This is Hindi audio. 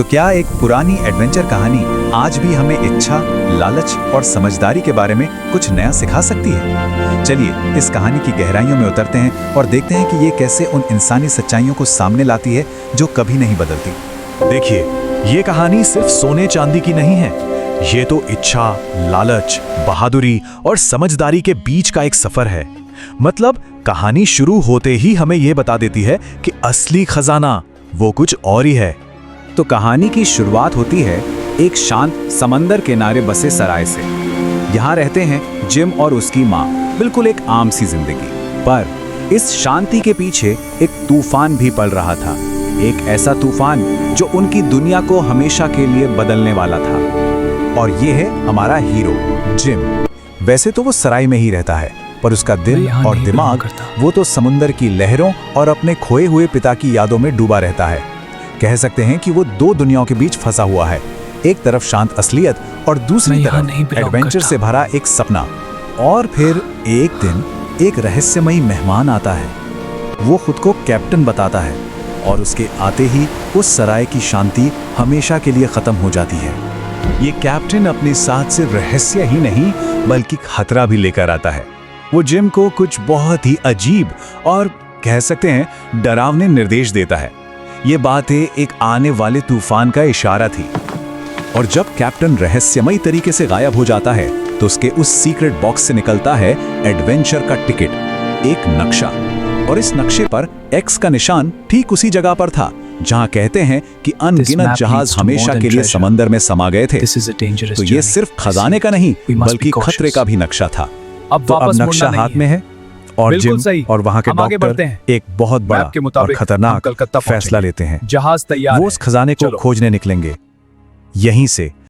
तो क्या एक पुरानी एडवेंचर कहानी आज भी हमें इच्छा, लालच और समझदारी के बारे में कुछ नया सिखा सकती है? चलिए इस कहानी की गहराइयों में उतरते हैं और देखते हैं कि ये कैसे उन इंसानी सच्चाइयों को सामने लाती है जो कभी नहीं बदलती। देखिए, ये कहानी सिर्फ सोने चांदी की नहीं है। ये तो इच्छा, लालच, बहादुरी और समझदारी के बीच का एक सफर है। मतलब कहानी शुरू होते ही हमें ये बता देती है कि असली खजाना वो कुछ और ही है। तो कहानी की शुरुआत होती है एक शांत समंदर किनारे बसे सराय से। यहाँ रहते हैं जिम और उसकी माँ, बिल्कुल एक आम सी जिंदगी। पर इस शांति के पीछे एक तूफान भी पल रहा था, एक ऐसा तूफान जो उनकी दुनिया को हमेशा के लिए बदलने वाला था। और ये है हमारा हीरो जिम। वैसे तो वो सराय में ही रहता है, पर उसका दिल और दिमाग वो तो समुंदर की लहरों और अपने खोए हुए पिता की यादों में डूबा रहता है। कह सकते हैं कि वो दो दुनियाओं के बीच फंसा हुआ है, एक तरफ शांत असलियत और दूसरी तरफ एडवेंचर से भरा एक सपना। और फिर एक दिन एक रहस्यमयी मेहमान आता है। वो खुद को कैप्टन बताता है और उसके आते ही उस सराय की शांति हमेशा के लिए खत्म हो जाती है। ये कैप्टन अपने साथ से रहस्य ही नहीं बल्कि खतरा भी लेकर आता है। वो जिम को कुछ बहुत ही अजीब और कह सकते हैं डरावने निर्देश देता है। ये बातें एक आने वाले तूफान का इशारा थी। और जब कैप्टन रहस्यमयी तरीके से गायब हो जाता है तो उसके उस सीक्रेट बॉक्स से निकलता है एडवेंचर का टिकट, एक नक्शा। और इस नक्शे पर एक्स का निशान ठीक उसी जगह पर था जहां कहते हैं कि अनगिनत जहाज हमेशा के लिए समंदर में समा गए थे। तो ये सिर्फ खजाने का नहीं बल्कि खतरे का भी नक्शा था। तो अब नक्शा हाथ में है और जिम और वहां के डॉक्टर एक बहुत बड़ा और खतरनाक फैसला लेते हैं। जहाज तैयार वो उस खजाने को खोजने निकलेंगे। यहीं से